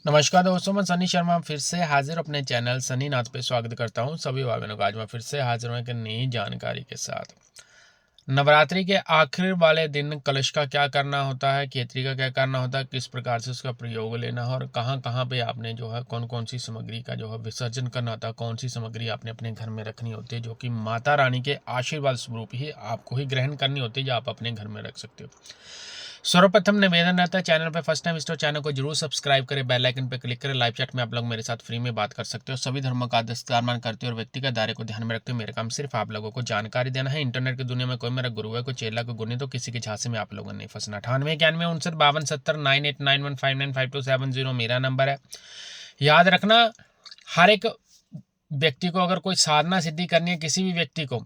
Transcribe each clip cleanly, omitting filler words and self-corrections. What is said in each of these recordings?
नमस्कार दोस्तों, मैं सनी शर्मा फिर से हाजिर अपने चैनल सनी नाथ पे स्वागत करता हूं सभी भाई बहनों का। आज मैं फिर से हाजिर हूं एक नई जानकारी के साथ। नवरात्रि के आखिर वाले दिन कलश का क्या करना होता है, केतरी का क्या करना होता है, किस प्रकार से उसका प्रयोग लेना है और कहाँ कहाँ पे आपने जो है कौन कौन सी सामग्री का जो है विसर्जन करना होता है, कौन सी सामग्री आपने अपने घर में रखनी होती है जो कि माता रानी के आशीर्वाद स्वरूप ही आपको ही ग्रहण करनी होती है, जो आप अपने घर में रख सकते हो। सर्वप्रथम निवेदन रहता है, चैनल पे फर्स्ट टाइम इस चैनल को जरूर सब्सक्राइब करें, बेल आइकन पे क्लिक करें। लाइव चैट में आप लोग मेरे साथ फ्री में बात कर सकते हो। सभी धर्मों का आदर सत्कार मान करते हो और व्यक्ति का दायरे को ध्यान में रखते हो। मेरा काम सिर्फ आप लोगों को जानकारी देना है। इंटरनेट की दुनिया में कोई मेरा गुरु है, कोई चेला, कोई गुरु नहीं, तो किसी के झांसे में आप लोगों ने नहीं फंसना। 98 91 59 70 98915270 मेरा नंबर है। याद रखना, हर एक व्यक्ति को अगर कोई साधना सिद्धि करनी है, किसी भी व्यक्ति को,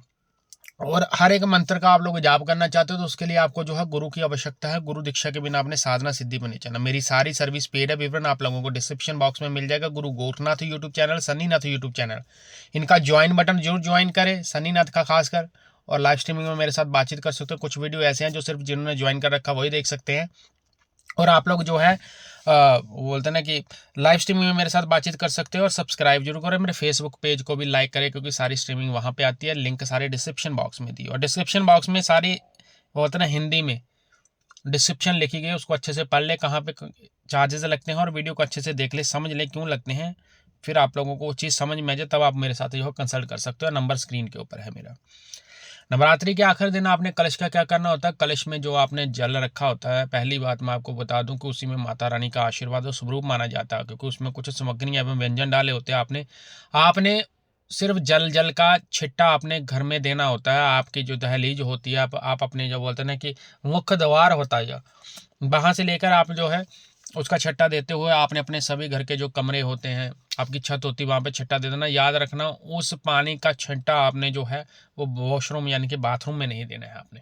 और हर एक मंत्र का आप लोग जाप करना चाहते हो, तो उसके लिए आपको जो है गुरु की आवश्यकता है। गुरु दीक्षा के बिना आपने साधना सिद्धि पर नहीं चलना। मेरी सारी सर्विस पेड है, विवरण आप लोगों को डिस्क्रिप्शन बॉक्स में मिल जाएगा। Guru Gorakhnath YouTube channel, Sunninath YouTube channel, इनका ज्वाइन बटन जरूर ज्वाइन करें, सन्नीनाथ का खासकर। और लाइव स्ट्रीमिंग में मेरे साथ बातचीत कर सकते हो। कुछ वीडियो ऐसे हैं जो सिर्फ जिन्होंने ज्वाइन कर रखा वही देख सकते हैं। और आप लोग जो है बोलते हैं ना कि लाइव स्ट्रीमिंग में मेरे साथ बातचीत कर सकते हो। और सब्सक्राइब जरूर करें, मेरे फेसबुक पेज को भी लाइक करें, क्योंकि सारी स्ट्रीमिंग वहाँ पे आती है। लिंक सारे डिस्क्रिप्शन बॉक्स में दी, और डिस्क्रिप्शन बॉक्स में सारी बोलते हैं ना हिंदी में डिस्क्रिप्शन लिखी गई, उसको अच्छे से पढ़ ले, कहाँ पे चार्जेस लगते हैं, और वीडियो को अच्छे से देख ले, समझ ले क्यों लगते हैं। फिर आप लोगों को वो चीज़ समझ में आ जाए, तब आप मेरे साथ जो कंसल्ट कर सकते हो। नंबर स्क्रीन के ऊपर है मेरा। नवरात्रि के आखिर दिन आपने कलश का क्या करना होता है। कलश में जो आपने जल रखा होता है, पहली बात मैं आपको बता दूं कि उसी में माता रानी का आशीर्वाद और स्वरूप माना जाता है, क्योंकि उसमें कुछ सामग्री एवं व्यंजन डाले होते हैं। आपने आपने सिर्फ जल का छिट्टा अपने घर में देना होता है। आपकी जो दहलीज होती है, आप अपने जो बोलते हैं ना कि मुख्य द्वार होता है, वहाँ से लेकर आप जो है उसका छट्टा देते हुए आपने अपने सभी घर के जो कमरे होते हैं, आपकी छत होती है, वहाँ पे छट्टा दे देना। याद रखना, उस पानी का छट्टा आपने जो है वो वॉशरूम यानी कि बाथरूम में नहीं देना है आपने,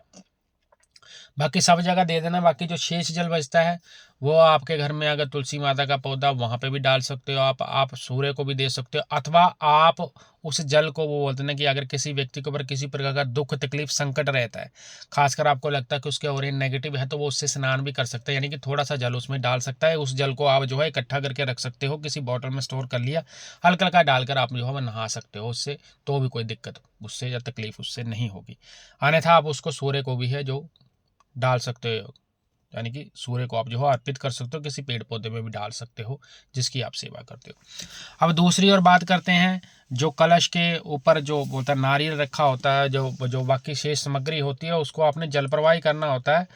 बाकी सब जगह दे देना। बाकी जो शेष जल बचता है वो आपके घर में अगर तुलसी माता का पौधा, वहाँ पे भी डाल सकते हो आप सूर्य को भी दे सकते हो, अथवा आप उस जल को, वो बोलते हैं ना कि अगर किसी व्यक्ति के ऊपर किसी प्रकार का दुख तकलीफ संकट रहता है, खासकर आपको लगता है कि उसके ओरियन नेगेटिव है, तो वो उससे स्नान भी कर सकता है, यानी कि थोड़ा सा जल उसमें डाल सकता है। उस जल को आप जो है इकट्ठा करके रख सकते हो, किसी बॉटल में स्टोर कर लिया, हल्का हल्का डालकर आप जो है नहा सकते हो उससे, तो भी कोई दिक्कत उससे या तकलीफ उससे नहीं होगी। अन्यथा आप उसको सूर्य को भी है जो डाल सकते हो, यानी कि सूर्य को आप जो है अर्पित कर सकते हो, किसी पेड़ पौधे में भी डाल सकते हो जिसकी आप सेवा करते हो। अब दूसरी ओर बात करते हैं, जो कलश के ऊपर जो बोलता है नारियल रखा होता है, जो जो बाकी शेष सामग्री होती है, उसको आपने जल प्रवाही करना होता है,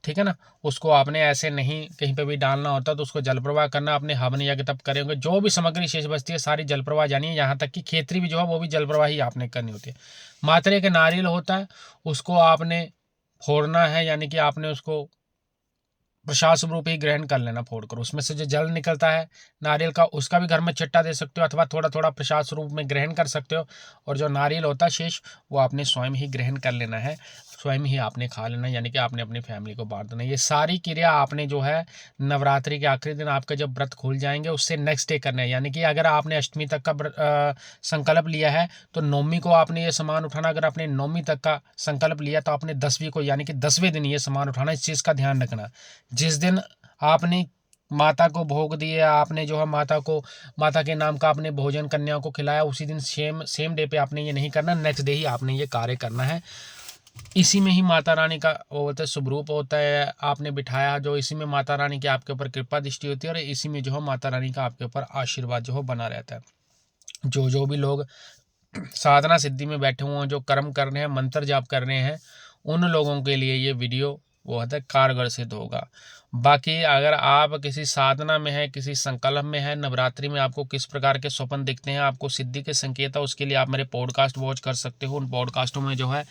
ठीक है ना। उसको आपने ऐसे नहीं कहीं पे भी डालना होता, तो उसको जल प्रवाह करना। आपने हवन यज्ञ तब करेंगे, जो भी सामग्री शेष बचती है सारी जल प्रवाह जानी है। यहाँ तक कि खेतरी भी जो है वो भी जल प्रवाह ही आपने करनी होती है। मात्रे के नारियल होता है, उसको आपने फोड़ना है, यानी कि आपने उसको प्रसाद स्वरूप ही ग्रहण कर लेना फोड़कर। उसमें से जो जल निकलता है नारियल का, उसका भी घर में छट्टा दे सकते हो, अथवा थोड़ा थोड़ा प्रसाद स्वरूप में ग्रहण कर सकते हो। और जो नारियल होता है शेष, वो आपने स्वयं ही ग्रहण कर लेना है, स्वयं ही आपने खा लेना है, यानी कि आपने अपनी फैमिली को बांट देना है। ये सारी क्रिया आपने जो है नवरात्रि के आखिरी दिन आपके जब व्रत खुल जाएंगे उससे नेक्स्ट डे करना है। यानी कि अगर आपने अष्टमी तक का संकल्प लिया है, तो नौमी को आपने ये सामान उठाना। अगर आपने नौमी तक का संकल्प लिया, तो आपने 10वीं को यानी कि 10वें दिन ये सामान उठाना। इस चीज़ का ध्यान रखना, जिस दिन आपने माता को भोग दिए, आपने जो है माता के नाम का आपने भोजन कन्याओं को खिलाया, उसी दिन सेम डे पे आपने ये नहीं करना, नेक्स्ट डे ही आपने ये कार्य करना है। इसी में ही माता रानी का वो होता है स्वरूप होता है, आपने बिठाया जो, इसी में माता रानी की आपके ऊपर कृपा दृष्टि होती है, और इसी में जो है माता रानी का आपके ऊपर आशीर्वाद जो है बना रहता है। जो भी लोग साधना सिद्धि में बैठे हुए हैं, जो कर्म कर रहे हैं, मंत्र जाप कर रहे हैं, उन लोगों के लिए ये वीडियो वो होता है कारगर सिद्ध होगा। बाकी अगर आप किसी साधना में है, किसी संकल्प में है, नवरात्रि में आपको किस प्रकार के स्वप्न दिखते हैं, आपको सिद्धि के संकेत है, उसके लिए आप मेरे पॉडकास्ट वॉच कर सकते हो। उन पॉडकास्टों में जो है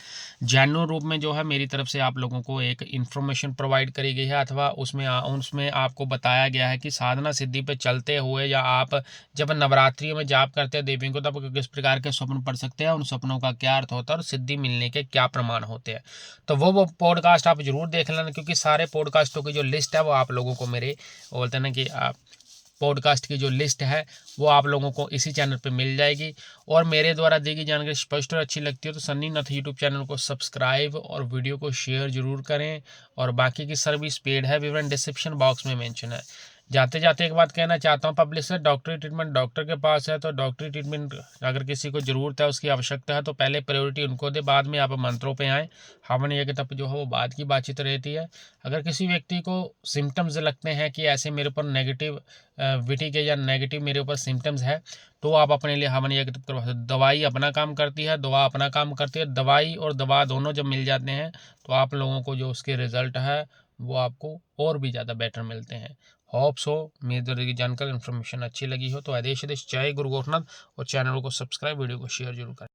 जेन्युइन रूप में जो है मेरी तरफ से आप लोगों को एक इन्फॉर्मेशन प्रोवाइड करी गई है, अथवा उसमें आपको बताया गया है कि साधना सिद्धि पे चलते हुए, या आप जब नवरात्रियों में जाप करते हैं देवियों को, तब किस प्रकार के स्वप्न पढ़ सकते हैं, उन स्वप्नों का क्या अर्थ होता है, और सिद्धि मिलने के क्या प्रमाण होते हैं। तो वो पॉडकास्ट आप जरूर देख लेना, क्योंकि सारे पॉडकास्टों की जो लिस्ट है वो आप लोगों को मेरे बोलते हैं ना कि आप पॉडकास्ट की जो लिस्ट है वो आप लोगों को इसी चैनल पे मिल जाएगी। और मेरे द्वारा दी गई जानकारी स्पष्ट और अच्छी लगती है तो सन्नी नाथ यूट्यूब चैनल को सब्सक्राइब और वीडियो को शेयर जरूर करें। और बाकी की सर्विस पेड है, विवरण डिस्क्रिप्शन बॉक्स में मेंशन है। जाते जाते एक बात कहना चाहता हूँ पब्लिक से, डॉक्टरी ट्रीटमेंट डॉक्टर के पास है, तो डॉक्टरी ट्रीटमेंट अगर किसी को ज़रूरत है, उसकी आवश्यकता है, तो पहले प्रायोरिटी उनको दे, बाद में आप मंत्रों पे आएँ। हवन यज्ञ तप जो है वो बाद की बातचीत रहती है। अगर किसी व्यक्ति को सिम्टम्स लगते हैं कि ऐसे मेरे ऊपर नेगेटिव विटी के या नेगेटिव मेरे ऊपर सिम्टम्स है, तो आप अपने लिए हवन यज्ञ तप करवा सकते। दवाई अपना काम करती है, दवा अपना काम करती है। दवाई और दवा दोनों जब मिल जाते हैं तो आप लोगों को जो उसके रिजल्ट है वो आपको और भी ज़्यादा बेटर मिलते हैं। होप्स हो मेरी तरह की जानकारी इन्फॉर्मेशन अच्छी लगी हो तो आदेश आदेश जय गुरु गोरखनाथ, और चैनल को सब्सक्राइब, वीडियो को शेयर जरूर करें।